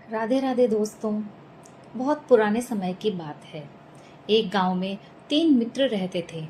राधे राधे दोस्तों। बहुत पुराने समय की बात है। एक गांव में तीन मित्र रहते थे।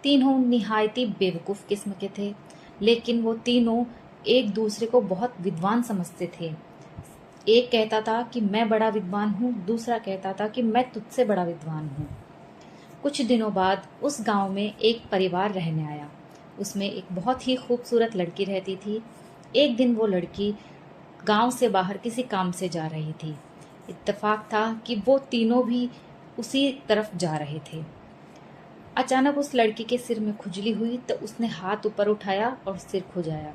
तीनों निहायती बेवकूफ़ किस्म के थे, लेकिन वो तीनों एक दूसरे को बहुत विद्वान समझते थे। एक कहता था कि मैं बड़ा विद्वान हूँ, दूसरा कहता था कि मैं तुझसे बड़ा विद्वान हूँ। कुछ दिनों बाद उस गांव में एक परिवार रहने आया। उसमें एक बहुत ही खूबसूरत लड़की रहती थी। एक दिन वो लड़की गांव से बाहर किसी काम से जा रही थी। इत्तेफाक था कि वो तीनों भी उसी तरफ जा रहे थे। अचानक उस लड़की के सिर में खुजली हुई तो उसने हाथ ऊपर उठाया और सिर खुजाया,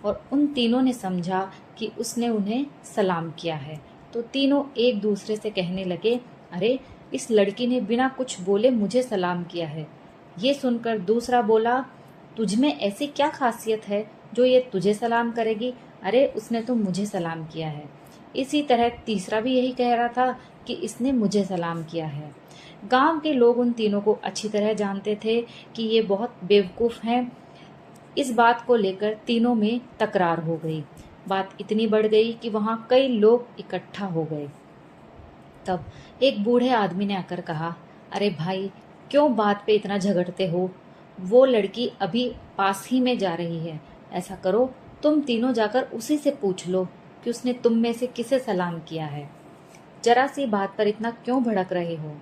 और उन तीनों ने समझा कि उसने उन्हें सलाम किया है। तो तीनों एक दूसरे से कहने लगे, अरे, इस लड़की ने बिना कुछ बोले मुझे सलाम किया है। ये सुनकर दूसरा बोला, तुझ में ऐसी क्या खासियत है जो ये तुझे सलाम करेगी? अरे, उसने तो मुझे सलाम किया है। इसी तरह तीसरा भी यही कह रहा था कि इसने मुझे सलाम किया है। गांव के लोग उन तीनों को अच्छी तरह जानते थे कि ये बहुत बेवकूफ़ हैं। इस बात को लेकर तीनों में तकरार हो गई। बात इतनी बढ़ गई कि वहां कई लोग इकट्ठा हो गए। तब एक बूढ़े आदमी ने आकर कहा, अरे भाई, क्यों बात पे इतना झगड़ते हो? वो लड़की अभी पास ही में जा रही है। ऐसा करो, तुम तीनों जाकर उसी से पूछ लो कि उसने तुम में से किसे सलाम किया है। जरा सी बात पर इतना क्यों भड़क रहे हो?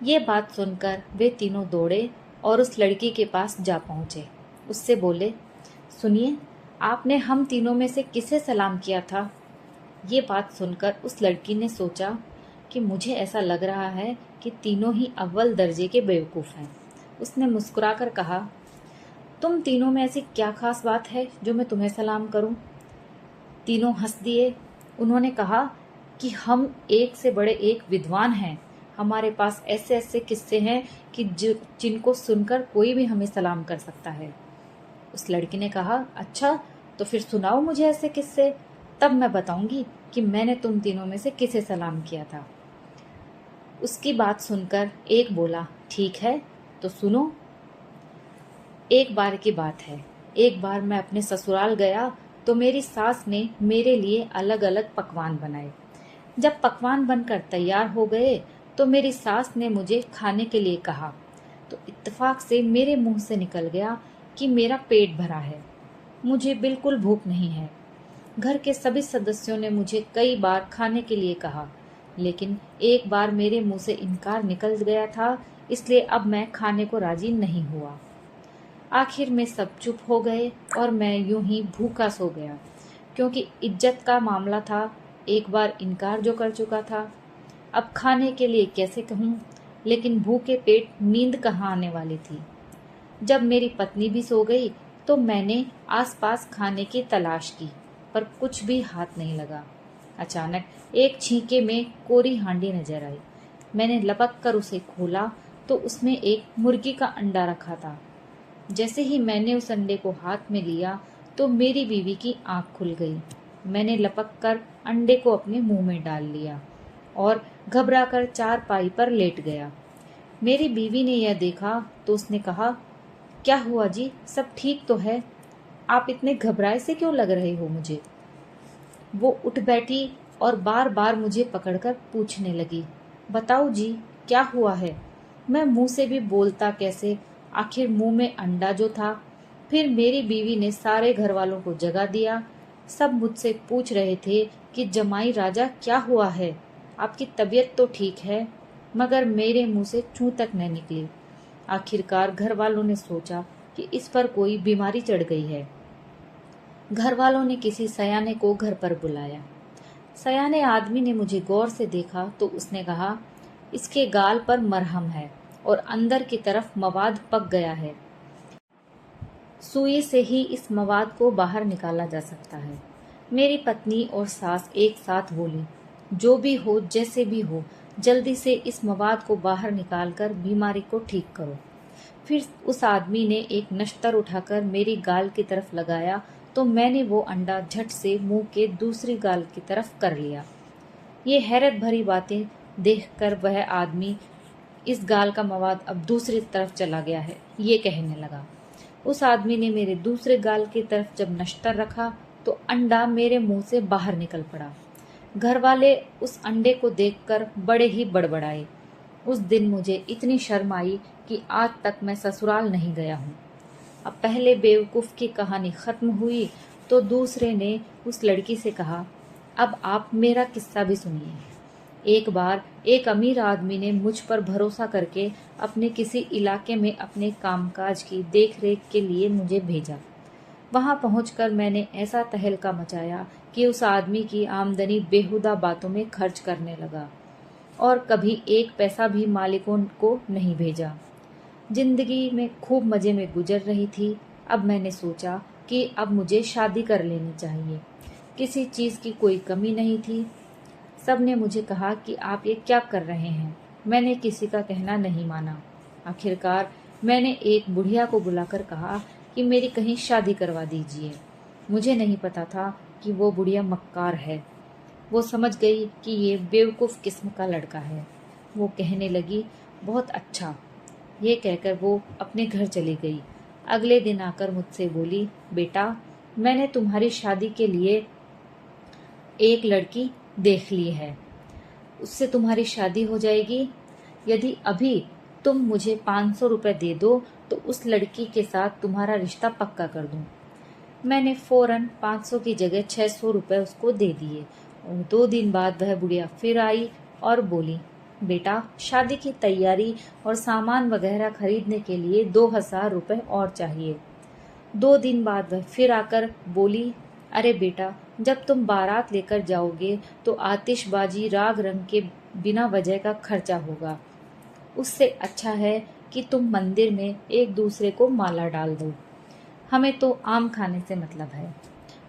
ये बात सुनकर वे तीनों दौड़े और उस लड़की के पास जा पहुंचे। उससे बोले, सुनिए, आपने हम तीनों में से किसे सलाम किया था? ये बात सुनकर उस लड़की ने सोचा कि मुझे ऐसा लग रहा है कि तीनों ही अव्वल दर्जे के बेवकूफ़ हैं। उसने मुस्कुराकर कहा, तुम तीनों में ऐसी क्या खास बात है जो मैं तुम्हें सलाम करूं? तीनों हंस दिए। उन्होंने कहा कि हम एक से बड़े एक विद्वान हैं। हमारे पास ऐसे ऐसे किस्से हैं कि जिनको सुनकर कोई भी हमें सलाम कर सकता है। उस लड़की ने कहा, अच्छा, तो फिर सुनाओ मुझे ऐसे किस्से, तब मैं बताऊंगी कि मैंने तुम तीनों में से किसे सलाम किया था। उसकी बात सुनकर एक बोला, ठीक है, तो सुनो। एक बार की बात है। एक बार मैं अपने ससुराल गया तो मेरी सास ने मेरे लिए अलग अलग पकवान बनाए। जब पकवान बनकर तैयार हो गए तो मेरी सास ने मुझे खाने के लिए कहा, तो इत्तेफाक से मेरे मुंह से निकल गया कि मेरा पेट भरा है, मुझे बिल्कुल भूख नहीं है। घर के सभी सदस्यों ने मुझे कई बार खाने के लिए कहा, लेकिन एक बार मेरे मुंह से इनकार निकल गया था, इसलिए अब मैं खाने को राजी नहीं हुआ। आखिर में सब चुप हो गए और मैं यूं ही भूखा सो गया, क्योंकि इज्जत का मामला था। एक बार इनकार जो कर चुका था, अब खाने के लिए कैसे कहूँ? लेकिन भूखे पेट नींद कहाँ आने वाली थी। जब मेरी पत्नी भी सो गई तो मैंने आसपास खाने की तलाश की, पर कुछ भी हाथ नहीं लगा। अचानक एक छींके में कोरी हांडी नजर आई। मैंने लपक कर उसे खोला तो उसमें एक मुर्गी का अंडा रखा था। जैसे ही मैंने उस अंडे को हाथ में लिया तो मेरी बीवी की आंख खुल गई। मैंने लपक कर अंडे को अपने मुंह में डाल लिया और घबराकर चारपाई पर लेट गया। मेरी बीवी ने यह देखा तो उसने कहा, क्या हुआ जी, सब ठीक तो है? आप इतने घबराए से क्यों लग रहे हो मुझे? वो उठ बैठी और बार बार मुझे पकड़कर पूछने लगी, बताओ जी, क्या हुआ है? मैं मुंह से भी बोलता कैसे, आखिर मुंह में अंडा जो था। फिर मेरी बीवी ने सारे घर वालों को जगा दिया। सब मुझसे पूछ रहे थे कि जमाई राजा, क्या हुआ है? आपकी तबीयत तो ठीक है? मगर मेरे मुंह से चूं तक न निकली। आखिरकार घर वालों ने सोचा कि इस पर कोई बीमारी चढ़ गई है। घर वालों ने किसी सयाने को घर पर बुलाया। सयाने आदमी ने मुझे गौर से देखा तो उसने कहा, इसके गाल पर मरहम है और अंदर की तरफ मवाद पक गया है। सुई से ही इस मवाद को बाहर निकाला जा सकता है। मेरी पत्नी और सास एक साथ बोली, जो भी हो, जैसे भी हो, जल्दी से इस मवाद को बाहर निकालकर बीमारी को ठीक करो। फिर उस आदमी ने एक नश्तर उठाकर मेरी गाल की तरफ लगाया तो मैंने वो अंडा झट से मुंह के दूसरी गाल की तरफ कर लिया। ये हैरत भरी बातें देखकर वह आदमी, इस गाल का मवाद अब दूसरी तरफ चला गया है, ये कहने लगा। उस आदमी ने मेरे दूसरे गाल की तरफ जब नश्तर रखा तो अंडा मेरे मुंह से बाहर निकल पड़ा। घर वाले उस अंडे को देखकर बड़े ही बड़बड़ाए। उस दिन मुझे इतनी शर्म आई कि आज तक मैं ससुराल नहीं गया हूँ। अब पहले बेवकूफ़ की कहानी खत्म हुई तो दूसरे ने उस लड़की से कहा, अब आप मेरा किस्सा भी सुनिए। एक बार एक अमीर आदमी ने मुझ पर भरोसा करके अपने किसी इलाके में अपने कामकाज की देखरेख के लिए मुझे भेजा। वहां पहुंचकर मैंने ऐसा तहलका मचाया कि उस आदमी की आमदनी बेहुदा बातों में खर्च करने लगा और कभी एक पैसा भी मालिकों को नहीं भेजा। जिंदगी में खूब मजे में गुजर रही थी। अब मैंने सोचा कि अब मुझे शादी कर लेनी चाहिए। किसी चीज़ की कोई कमी नहीं थी। सबने मुझे कहा कि आप ये क्या कर रहे हैं। मैंने किसी का कहना नहीं माना। आखिरकार मैंने एक बुढ़िया को बुलाकर कहा कि मेरी कहीं शादी करवा दीजिए। मुझे नहीं पता था कि वो बुढ़िया मक्कार है। वो समझ गई कि ये बेवकूफ़ किस्म का लड़का है। वो कहने लगी, बहुत अच्छा। ये कहकर वो अपने घर चली गई। अगले दिन आकर मुझसे बोली, बेटा, मैंने तुम्हारी शादी के लिए एक लड़की देख ली है। उससे तुम्हारी शादी हो जाएगी यदि अभी तुम मुझे 500 रुपये दे दो तो उस लड़की के साथ तुम्हारा रिश्ता पक्का कर दूं। मैंने फौरन 500 की जगह 600 रुपये उसको दे दिए और 2 दिन बाद वह बुढ़िया फिर आई और बोली, बेटा, शादी की तैयारी और सामान वगैरह खरीदने के लिए 2000 रुपये और चाहिए। 2 दिन बाद वह फिर आकर बोली, अरे बेटा, जब तुम बारात लेकर जाओगे तो आतिशबाजी राग रंग के बिना वजह का खर्चा होगा। उससे अच्छा है कि तुम मंदिर में एक दूसरे को माला डाल दो। हमें तो आम खाने से मतलब है।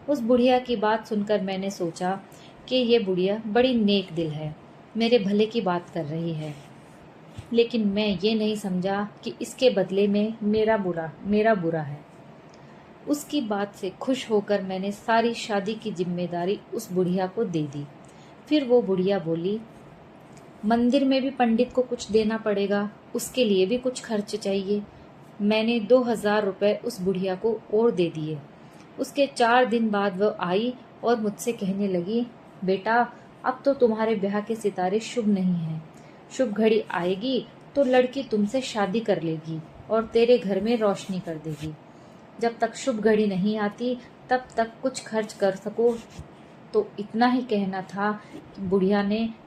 उस बुढ़िया की बात सुनकर मैंने सोचा कि ये बुढ़िया बड़ी नेक दिल है, मेरे भले की बात कर रही है। लेकिन मैं ये नहीं समझा कि इसके बदले में मेरा बुरा है। उसकी बात से खुश होकर मैंने सारी शादी की जिम्मेदारी उस बुढ़िया को दे दी। फिर वो बुढ़िया बोली, मंदिर में भी पंडित को कुछ देना पड़ेगा, उसके लिए भी कुछ खर्च चाहिए। मैंने 2000 रुपये उस बुढ़िया को और दे दिए। उसके 4 दिन बाद वह आई और मुझसे कहने लगी, बेटा, अब तो तुम्हारे ब्याह के सितारे शुभ नहीं हैं। शुभ घड़ी आएगी तो लड़की तुमसे शादी कर लेगी और तेरे घर में रोशनी कर देगी। जब तक शुभ घड़ी नहीं आती तब तक कुछ खर्च कर सको। तो इतना ही कहना था कि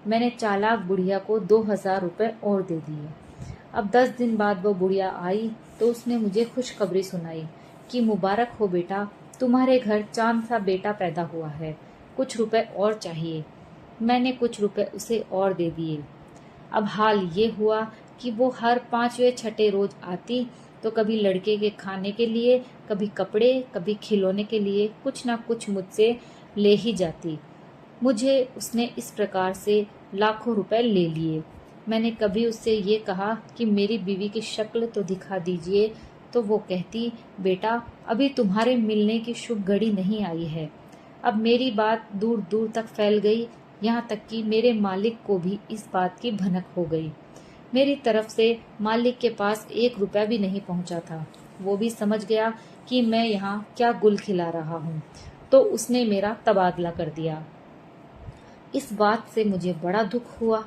मैंने चालाक बुढ़िया को 2000 रुपये और दे दिए। अब 10 दिन बाद वो बुढ़िया आई तो उसने मुझे खुशखबरी सुनाई कि मुबारक हो बेटा, तुम्हारे घर चांद सा बेटा पैदा हुआ है, कुछ रुपए और चाहिए। मैंने कुछ रुपए उसे और दे दिए। अब हाल ये हुआ कि वो हर 5वें-6ठे रोज आती तो कभी लड़के के खाने के लिए, कभी कपड़े, कभी खिलौने के लिए कुछ ना कुछ मुझसे ले ही जाती। मुझे उसने इस प्रकार से लाखों रुपए ले लिए। मैंने कभी उससे ये कहा कि मेरी बीवी की शक्ल तो दिखा दीजिए, तो वो कहती, बेटा, अभी तुम्हारे मिलने की शुभ घड़ी नहीं आई है। अब मेरी बात दूर दूर तक फैल गई, यहाँ तक कि मेरे मालिक को भी इस बात की भनक हो गई। मेरी तरफ से मालिक के पास 1 रुपया भी नहीं पहुंचा था। वो भी समझ गया कि मैं यहाँ क्या गुल खिला रहा हूँ, तो उसने मेरा तबादला कर दिया। इस बात से मुझे बड़ा दुख हुआ।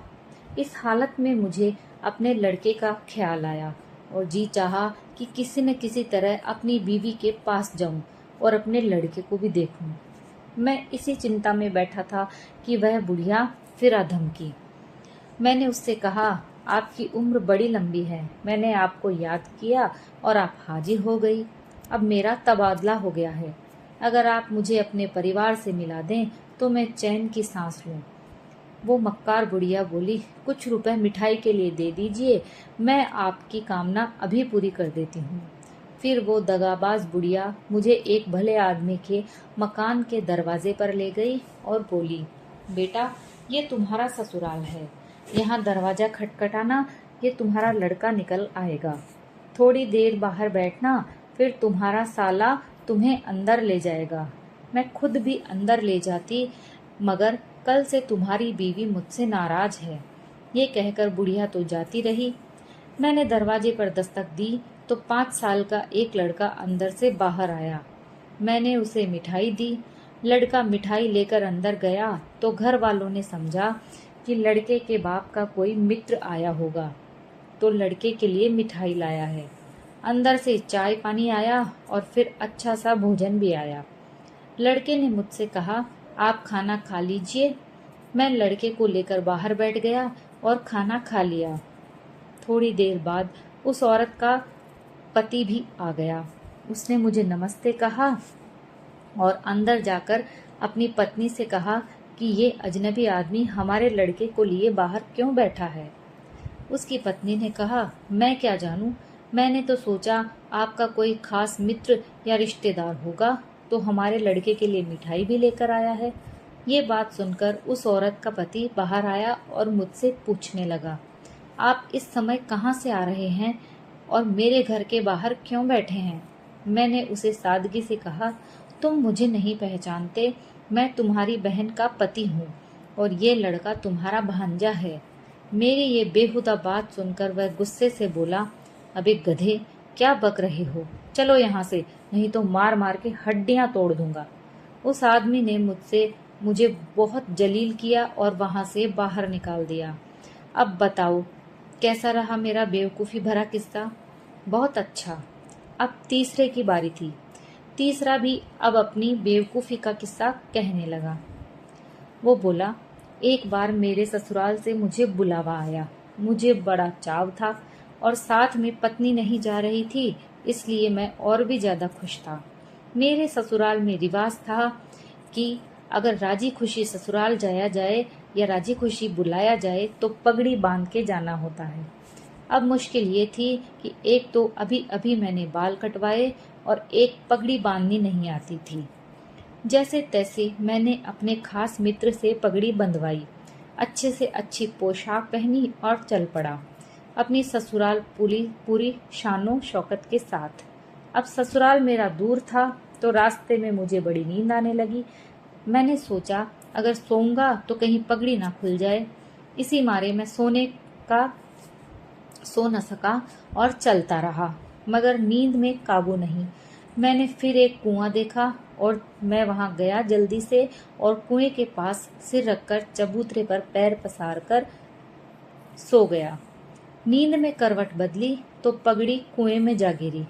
इस हालत में मुझे अपने लड़के का ख्याल आया और जी चाहा कि किसी न किसी तरह अपनी बीवी के पास जाऊं और अपने लड़के को भी देखूं। मैं इसी चिंता में बैठा था कि वह बुढ़िया फिर आ धमकी। मैंने उससे कहा, आपकी उम्र बड़ी लंबी है, मैंने आपको याद किया और आप हाजिर हो गई। अब मेरा तबादला हो गया है। अगर आप मुझे अपने परिवार से मिला दें तो मैं चैन की सांस लूं। वो मक्कार बुढ़िया बोली, कुछ रुपए मिठाई के लिए दे दीजिए, मैं आपकी कामना अभी पूरी कर देती हूँ। फिर वो दगाबाज बुढ़िया मुझे एक भले आदमी के मकान के दरवाजे पर ले गई और बोली, बेटा, ये तुम्हारा ससुराल है, यहाँ दरवाजा खटखटाना, ये तुम्हारा लड़का निकल आएगा। थोड़ी देर बाहर बैठना, फिर तुम्हारा साला तुम्हें अंदर ले जाएगा। मैं खुद भी अंदर ले जाती, मगर कल से तुम्हारी बीवी मुझसे नाराज है। ये कहकर बुढ़िया तो जाती रही। मैंने दरवाजे पर दस्तक दी तो 5 साल का एक लड़का अंदर से बाहर आया। मैंने उसे मिठाई दी। लड़का मिठाई लेकर अंदर गया तो घर वालों ने समझा कि लड़के के बाप का कोई मित्र आया होगा, तो लड़के के लिए मिठाई लाया है। अंदर से चाय पानी आया और फिर अच्छा सा भोजन भी आया। लड़के ने मुझसे कहा, आप खाना खा लीजिए। मैं लड़के को लेकर बाहर बैठ गया और खाना खा लिया। थोड़ी देर बाद उस औरत का पति भी आ गया। उसने मुझे नमस्ते कहा और अंदर जाकर अपनी पत्नी से कहा कि ये अजनबी आदमी हमारे लड़के को लिए बाहर क्यों बैठा है। उसकी पत्नी ने कहा, मैं क्या जानूं, मैंने तो सोचा आपका कोई खास मित्र या रिश्तेदार होगा, तो हमारे लड़के के लिए मिठाई भी लेकर आया है। ये बात सुनकर उस औरत का पति बाहर आया और मुझसे पूछने लगा, आप इस समय कहाँ से आ रहे हैं और मेरे घर के बाहर क्यों बैठे हैं। मैंने उसे सादगी से कहा, तुम मुझे नहीं पहचानते, मैं तुम्हारी बहन का पति हूँ और ये लड़का तुम्हारा भांजा है। मेरी ये बेहुदा बात सुनकर वह गुस्से से बोला, अबे गधे, क्या बक रहे हो, चलो यहाँ से, नहीं तो मार मार के हड्डियां तोड़ दूंगा। उस आदमी ने मुझे बहुत जलील किया और वहां से बाहर निकाल दिया। अब बताओ कैसा रहा मेरा बेवकूफ़ी भरा किस्सा। बहुत अच्छा। अब तीसरे की बारी थी। तीसरा भी अब अपनी बेवकूफ़ी का किस्सा कहने लगा। वो बोला, एक बार मेरे ससुराल से मुझे बुलावा आया। मुझे बड़ा चाव था और साथ में पत्नी नहीं जा रही थी, इसलिए मैं और भी ज़्यादा खुश था। मेरे ससुराल में रिवाज था कि अगर राजी खुशी ससुराल जाया जाए या राजी खुशी बुलाया जाए तो पगड़ी बांध के जाना होता है। अब मुश्किल ये थी कि एक तो अभी अभी मैंने बाल कटवाए और एक पगड़ी बांधनी नहीं आती थी। जैसे तैसे मैंने अपने खास मित्र से पगड़ी बंधवाई, अच्छे से अच्छी पोशाक पहनी और चल पड़ा अपनी ससुराल पूरी शानो शौकत के साथ। अब ससुराल मेरा दूर था तो रास्ते में मुझे बड़ी नींद आने लगी। मैंने सोचा अगर सोऊंगा तो कहीं पगड़ी ना खुल जाए। इसी मारे मैं सो न सका और चलता रहा, मगर नींद में काबू नहीं। मैंने फिर एक कुआं देखा और मैं वहां गया जल्दी से और कुएं के पास सिर रखकर चबूतरे पर पैर पसार कर सो गया। नींद में करवट बदली तो पगड़ी कुएं में जा गिरी।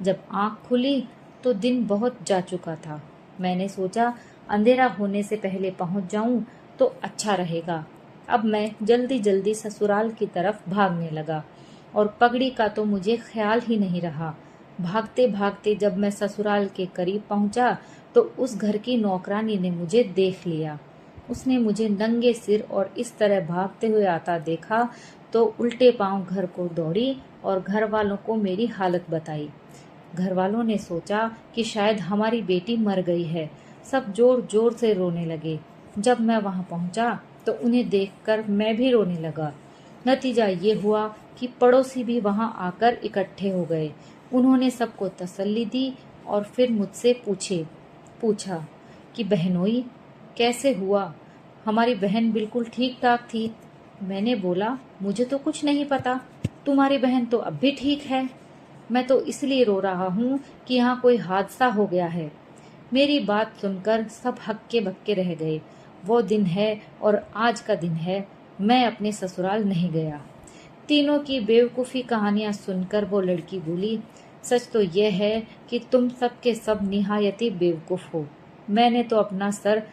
जब आंख खुली तो दिन बहुत जा चुका था। मैंने सोचा अंधेरा होने से पहले पहुंच जाऊं तो अच्छा रहेगा। अब मैं जल्दी जल्दी ससुराल की तरफ भागने लगा और पगड़ी का तो मुझे ख्याल ही नहीं रहा। भागते भागते जब मैं ससुराल के करीब पहुंचा तो उस घर की नौकरानी ने मुझे देख लिया। उसने मुझे नंगे सिर और इस तरह भागते हुए आता देखा तो उल्टे पांव घर को दौड़ी और घर वालों को मेरी हालत बताई। घर वालों ने सोचा कि शायद हमारी बेटी मर गई है। सब जोर जोर से रोने लगे। जब मैं वहां पहुंचा तो उन्हें देखकर मैं भी रोने लगा। नतीजा ये हुआ कि पड़ोसी भी वहां आकर इकट्ठे हो गए। उन्होंने सबको तसल्ली दी और फिर मुझसे पूछा कि बहनोई कैसे हुआ, हमारी बहन बिल्कुल ठीक ठाक थी। मैंने बोला, मुझे तो कुछ नहीं पता, तुम्हारी बहन तो अब भी ठीक है। मैं तो इसलिए रो रहा हूँ कि यहाँ कोई हादसा हो गया है। मेरी बात सुनकर सब हक्के बक्के रह गए। वो दिन है और आज का दिन है, मैं अपने ससुराल नहीं गया। तीनों की बेवकूफ़ी कहानियां सुनकर वो लड़की बोली, सच तो यह है कि तुम सब के सब निहायती बेवकूफ़ हो। मैंने तो अपना सर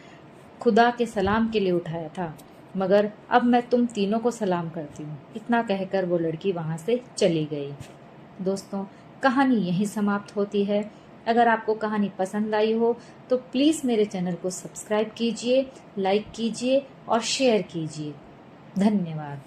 खुदा के सलाम के लिए उठाया था, मगर अब मैं तुम तीनों को सलाम करती हूँ। इतना कहकर वो लड़की वहाँ से चली गई। दोस्तों, कहानी यहीं समाप्त होती है। अगर आपको कहानी पसंद आई हो तो प्लीज़ मेरे चैनल को सब्सक्राइब कीजिए, लाइक कीजिए और शेयर कीजिए। धन्यवाद।